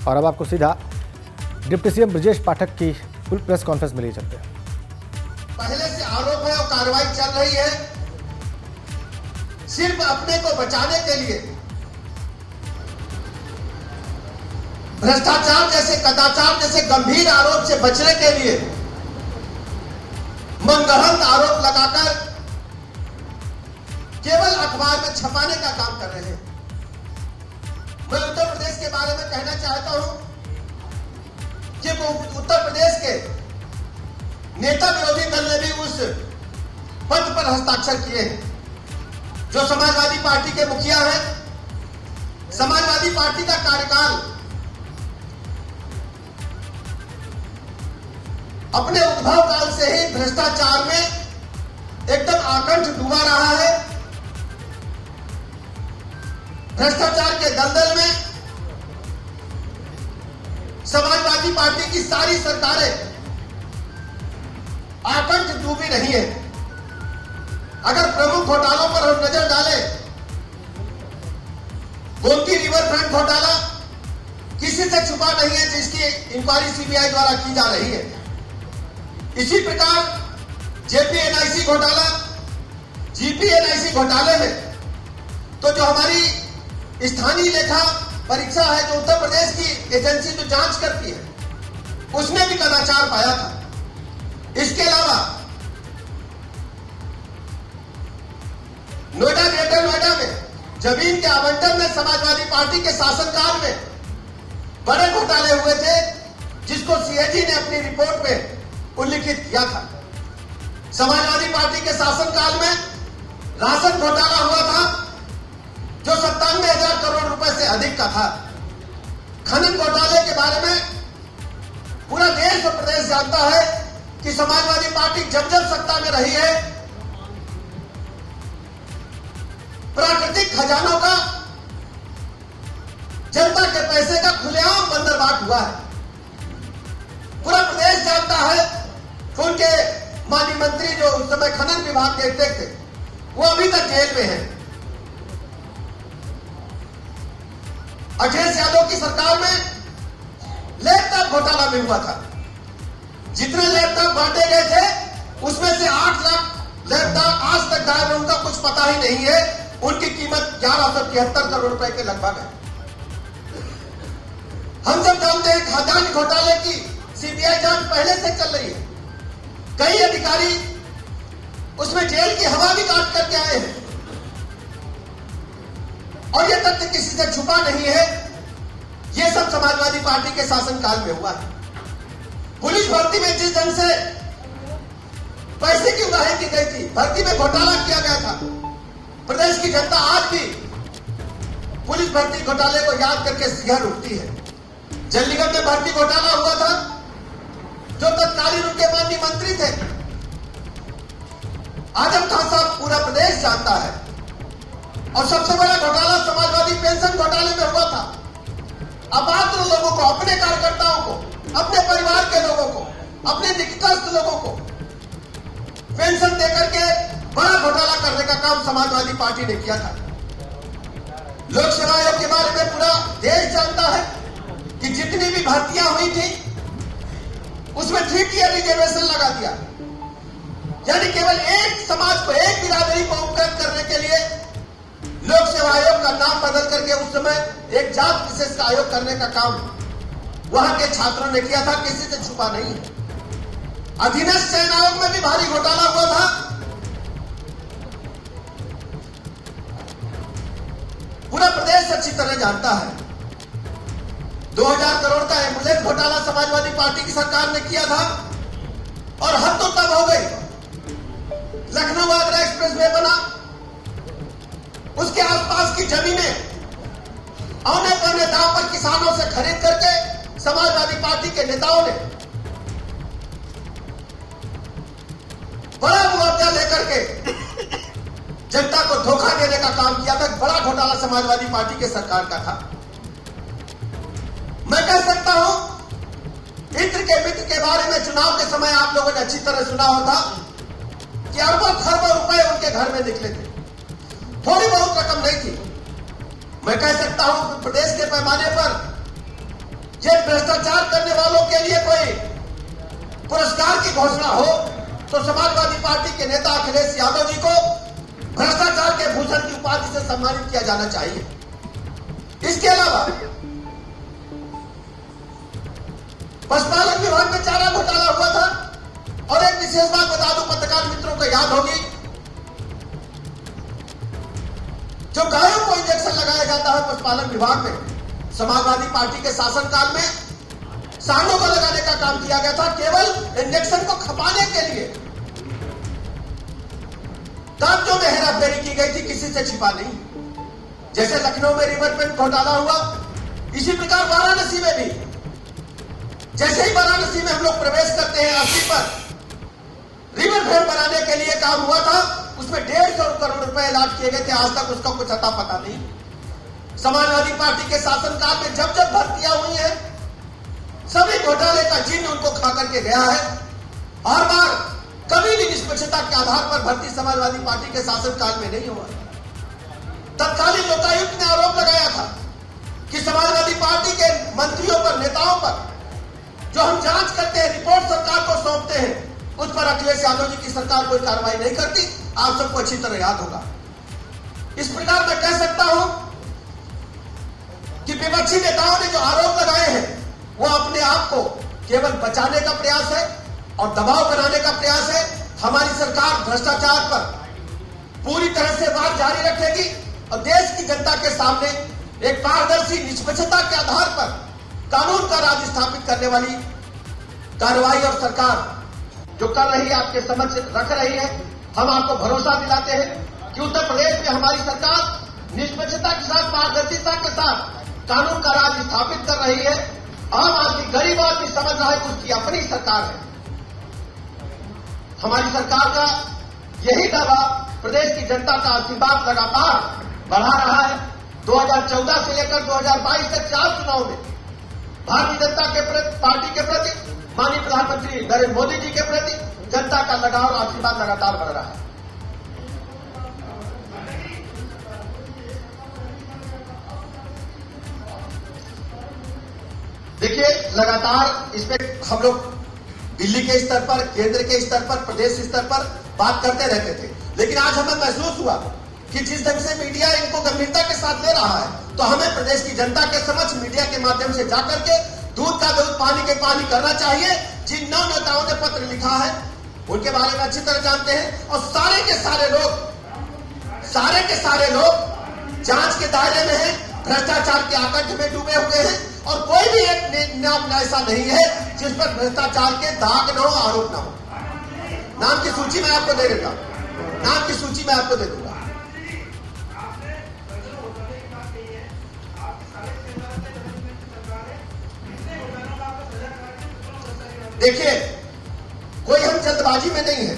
और अब आपको सीधा डिप्टी सीएम ब्रजेश पाठक की फुल प्रेस कॉन्फ्रेंस में ले चलते हैं। पहले से आरोप है और कार्रवाई चल रही है, सिर्फ अपने को बचाने के लिए, भ्रष्टाचार जैसे कदाचार जैसे गंभीर आरोप से बचने के लिए मनगढ़ंत आरोप लगाकर केवल अखबार में छपाने का काम कर रहे हैं। मैं उत्तर प्रदेश के बारे में कहना चाहता हूं कि उत्तर प्रदेश के नेता विरोधी दल ने भी उस पत्र पर हस्ताक्षर किए हैं जो समाजवादी पार्टी के मुखिया हैं। समाजवादी पार्टी का कार्यकाल अपने उद्भव काल से ही भ्रष्टाचार में एकदम आकंठ डूबा रहा है। भ्रष्टाचार के दलदल में समाजवादी पार्टी की सारी सरकारें आकंठ डूबी रही है। अगर प्रमुख घोटालों पर हम नजर डालें, गोमती रिवर फ्रंट घोटाला किसी से छुपा नहीं है, जिसकी इंक्वायरी सीबीआई द्वारा की जा रही है। इसी प्रकार जेपीएनआईसी घोटाला, जीपीएनआईसी घोटाले में तो जो हमारी स्थानीय लेखा परीक्षा है, जो उत्तर प्रदेश की एजेंसी जो जांच करती है, उसने भी कदाचार पाया था। इसके अलावा नोएडा, ग्रेटर नोएडा में जमीन के आवंटन में समाजवादी पार्टी के शासनकाल में बड़े घोटाले हुए थे, जिसको सीएजी ने अपनी रिपोर्ट में उल्लिखित किया था। समाजवादी पार्टी के शासनकाल में राशन घोटाला हुआ था, जो 97,000 करोड़ रुपए से अधिक का था। खनन घोटाले के बारे में पूरा देश और प्रदेश जानता है कि समाजवादी पार्टी जब जब सत्ता में रही है, प्राकृतिक खजानों का, जनता के पैसे का खुलेआम बंदरबाट हुआ है। पूरा प्रदेश जानता है कि उनके माननीय मंत्री जो उस समय खनन विभाग देखते थे, वो अभी तक जेल में है। अखिलेश यादव की सरकार में लैपटॉप घोटाला भी हुआ था। जितने लैपटॉप बांटे गए थे, उसमें से 8 लाख लैपटॉप आज तक गायब है, उनका कुछ पता ही नहीं है। उनकी कीमत 1173 करोड़ रुपए के लगभग है। हम सब जानते हैं खदान घोटाले की सीबीआई जांच पहले से चल रही है। कई अधिकारी उसमें जेल की हवा भी काट करके आए हैं और यह तथ्य किसी से छुपा नहीं है। यह सब समाजवादी पार्टी के शासनकाल में हुआ है। पुलिस भर्ती में जिस ढंग से पैसे की उगाही की गई थी, भर्ती में घोटाला किया गया था, प्रदेश की जनता आज भी पुलिस भर्ती घोटाले को याद करके सिहर उठती है। जल निगम में भर्ती घोटाला हुआ था, जो तत्कालीन उनके माननीय मंत्री थे आजम खान साहब, पूरा प्रदेश जानता है। और सबसे बड़ा घोटाला समाजवादी पेंशन घोटाले में हुआ था। अपात्र लोगों को, अपने कार्यकर्ताओं को, अपने परिवार के लोगों को, अपने निकटस्थ लोगों को पेंशन देकर के बड़ा घोटाला करने का काम समाजवादी पार्टी ने किया था। लोक सेवा आयोग के बारे में पूरा देश जानता है कि जितनी भी भर्तियां हुई थी, उसमें 3 टियर रिजर्वेशन लगा दिया। यानी केवल एक समाज को, एक बिरादरी को उपकृत करने के लिए लोक सेवा आयोग का नाम बदल करके उस समय एक जात विशेष का आयोग करने का काम वहां के छात्रों ने किया था। किसी से छुपा नहीं है। अधीनस्थ चयन आयोग में भी भारी घोटाला हुआ था। पूरा प्रदेश अच्छी तरह जानता है। 2000 करोड़ का एम्बुलेंस घोटाला समाजवादी पार्टी की सरकार ने किया था। और हद तो तब हो गई, लखनऊ आगरा एक्सप्रेस वे बना, उसके आसपास की जमीनें औने पौने दाम पर किसानों से खरीद करके समाजवादी पार्टी के नेताओं ने बड़ा मुआवजा लेकर के जनता को धोखा देने का काम किया था। बड़ा घोटाला समाजवादी पार्टी के सरकार का था। मैं कह सकता हूं, मित्र के बारे में चुनाव के समय आप लोगों ने अच्छी तरह सुना होगा कि अरबों खरबों रुपए उनके घर में निकले थे। थोड़ी बहुत रकम नहीं थी। मैं कह सकता हूं प्रदेश के पैमाने पर ये भ्रष्टाचार करने वालों के लिए कोई पुरस्कार की घोषणा हो तो समाजवादी पार्टी के नेता अखिलेश यादव जी को भ्रष्टाचार के भूषण की उपाधि से सम्मानित किया जाना चाहिए। इसके अलावा पशुपालन विभाग में चारा घोटाला हुआ था और एक विशेष बात बता दूं, पत्रकार मित्रों को याद होगी, जो गायों को इंजेक्शन लगाया जाता है पशुपालन विभाग में, समाजवादी पार्टी के शासनकाल में सांडों को लगाने का काम किया गया था, केवल इंजेक्शन को खपाने के लिए। कागजों में हेराफेरी की गई थी, किसी से छिपा नहीं। जैसे लखनऊ में रिवरफ्रंट घोटाला हुआ, इसी प्रकार वाराणसी में भी। जैसे ही वाराणसी में हम लोग प्रवेश करते हैं, 80 पर रिवरफ्रंट बनाने के लिए काम हुआ था, उसमें 150 करोड़ रुपए अलॉट किए गए थे। आज तक उसका कुछ अता पता नहीं। समाजवादी पार्टी के शासनकाल में जब जब भर्तियां हुई है, सभी घोटाले का चिन्ह उनको खा करके गया है। हर बार कभी भी निष्पक्षता के आधार पर भर्ती समाजवादी पार्टी के शासनकाल में नहीं हुआ। तत्कालीन लोकायुक्त ने आरोप लगाया था कि समाजवादी पार्टी के मंत्रियों पर, नेताओं पर जो हम जांच करते हैं, रिपोर्ट सरकार को सौंपते हैं, उस पर अखिलेश यादव जी की सरकार कोई कार्रवाई नहीं करती। आप सबको अच्छी तरह याद होगा। इस प्रकार मैं कह सकता हूं कि विपक्षी नेताओं ने जो आरोप लगाए हैं वो अपने आप को केवल बचाने का प्रयास है और दबाव बनाने का प्रयास है। हमारी सरकार भ्रष्टाचार पर पूरी तरह से वार जारी रखेगी और देश की जनता के सामने एक पारदर्शी निष्पक्षता के आधार पर कानून का राज स्थापित करने वाली कार्रवाई और सरकार जो कर रही है, आपके समक्ष रख रही है। हम आपको भरोसा दिलाते हैं कि उत्तर प्रदेश में हमारी सरकार निष्पक्षता के साथ, पारदर्शिता के साथ कानून का राज स्थापित कर रही है। आम आदमी, गरीब आदमी समझ रहा है कि उसकी अपनी सरकार है। हमारी सरकार का यही दावा प्रदेश की जनता का आशीर्वाद लगातार बढ़ा रहा है। 2014 से लेकर 2022 तक 4 चुनाव में भारतीय जनता के पार्टी के प्रति, माननीय प्रधानमंत्री नरेंद्र मोदी जी के प्रति जनता का लगाव और आशीर्वाद लगातार बढ़ रहा है। देखिए, लगातार इसमें हम लोग दिल्ली के स्तर पर, केंद्र के स्तर पर, प्रदेश स्तर पर बात करते रहते थे, लेकिन आज हमें महसूस हुआ कि जिस ढंग से मीडिया इनको गंभीरता के साथ ले रहा है, तो हमें प्रदेश की जनता के समक्ष मीडिया के माध्यम से जाकर के दूध का दूध, पानी के पानी करना चाहिए। जिन 9 नेताओं ने पत्र लिखा है उनके बारे में अच्छी तरह जानते हैं और सारे के सारे लोग जांच के दायरे में हैं, भ्रष्टाचार के आकंठ में डूबे हुए हैं और कोई भी एक नाम ऐसा नहीं है जिस पर भ्रष्टाचार के दाग न हो, आरोप न हो। नाम की सूची मैं आपको दे देता हूं, नाम की सूची मैं आपको दे दूंगा। देखिए, कोई हम जल्दबाजी में नहीं है।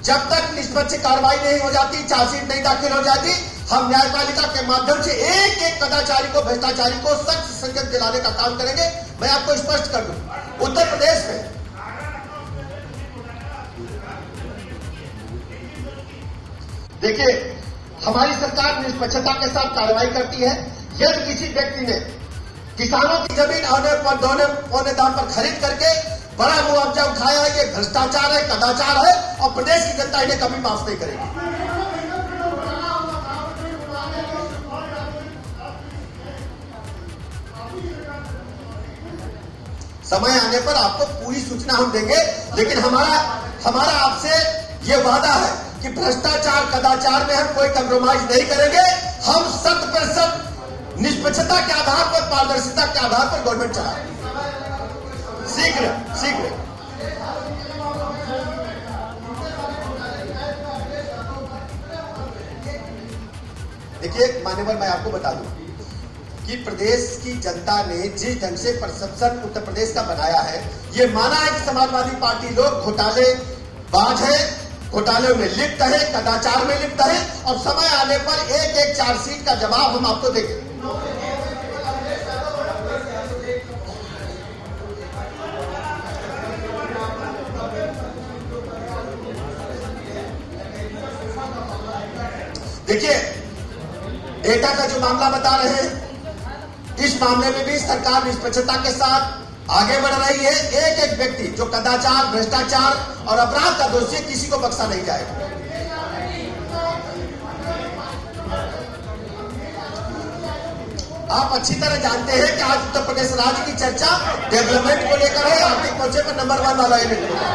जब तक निष्पक्ष कार्रवाई नहीं हो जाती, चार्जशीट नहीं दाखिल हो जाती, हम न्यायपालिका के माध्यम से एक एक कदाचारी को, भ्रष्टाचारी को सख्त संज्ञा दिलाने का काम करेंगे। मैं आपको स्पष्ट कर दूं, उत्तर प्रदेश में देखिए, हमारी सरकार निष्पक्षता के साथ कार्रवाई करती है। यदि किसी व्यक्ति ने किसानों की जमीन औने दाम पर खरीद करके बड़ा मुआवजा उठाया है, ये भ्रष्टाचार है, कदाचार है और प्रदेश की जनता इन्हें कभी माफ नहीं करेगी। समय आने पर आपको पूरी सूचना हम देंगे, लेकिन हमारा आपसे ये वादा है कि भ्रष्टाचार, कदाचार में हम कोई कंप्रोमाइज नहीं करेंगे। हम 100% निष्पक्षता के आधार पर, पारदर्शिता के आधार पर गवर्नमेंट चलाएंगे। शीघ्र देखिए मान्यवर, मैं आपको बता दूं कि प्रदेश की जनता ने जिस ढंग से परसेप्शन उत्तर प्रदेश का बनाया है, ये माना है कि समाजवादी पार्टी लोग घोटालेबाज है, घोटाले में लिप्त है, कदाचार में लिप्त है और समय आने पर एक एक चार्जशीट का जवाब हम आपको देंगे। देखिए, डेटा का जो मामला बता रहे हैं, इस मामले में भी सरकार निष्पक्षता के साथ आगे बढ़ रही है। एक एक व्यक्ति जो कदाचार, भ्रष्टाचार और अपराध का दोषी है, किसी को बख्शा नहीं जाएगा। आप अच्छी तरह जानते हैं कि आज उत्तर प्रदेश राज्य की चर्चा डेवलपमेंट को लेकर है। आर्थिक मोर्चे पर नंबर 1 वाला यूनिट होगा।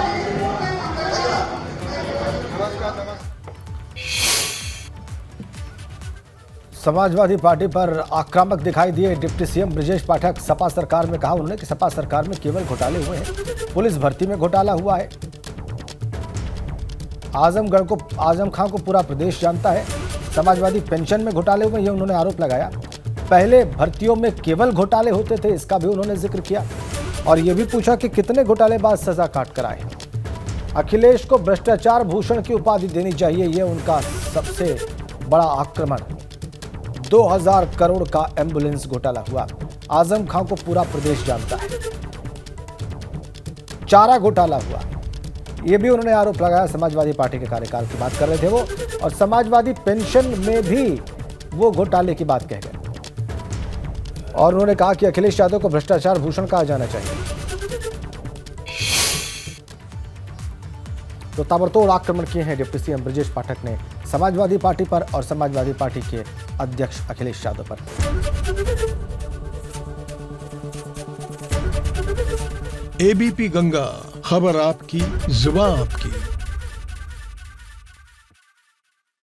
समाजवादी पार्टी पर आक्रामक दिखाई दिए डिप्टी सीएम ब्रजेश पाठक। सपा सरकार में कहा उन्होंने कि सपा सरकार में केवल घोटाले हुए हैं, पुलिस भर्ती में घोटाला हुआ है। आजम खां को पूरा प्रदेश जानता है। समाजवादी पेंशन में घोटाले हुए, ये उन्होंने आरोप लगाया। पहले भर्तियों में केवल घोटाले होते थे, इसका भी उन्होंने जिक्र किया और ये भी पूछा कि कितने घोटालेबाज सजा काट कर आए। अखिलेश को भ्रष्टाचार भूषण की उपाधि देनी चाहिए, यह उनका सबसे बड़ा आक्रमण। 2000 करोड़ का एम्बुलेंस घोटाला हुआ। आजम खां को पूरा प्रदेश जानता है। चारा घोटाला हुआ, यह भी उन्होंने आरोप लगाया। समाजवादी पार्टी के कार्यकाल की बात कर रहे थे वो, और समाजवादी पेंशन में भी वो घोटाले की बात कह गए और उन्होंने कहा कि अखिलेश यादव को भ्रष्टाचार भूषण कहा जाना चाहिए। तो ताबड़तोड़ आक्रमण किए हैं डिप्टी सीएम ब्रजेश पाठक ने समाजवादी पार्टी पर और समाजवादी पार्टी के अध्यक्ष अखिलेश यादव पर। एबीपी गंगा, खबर आपकी, जुबान आपकी।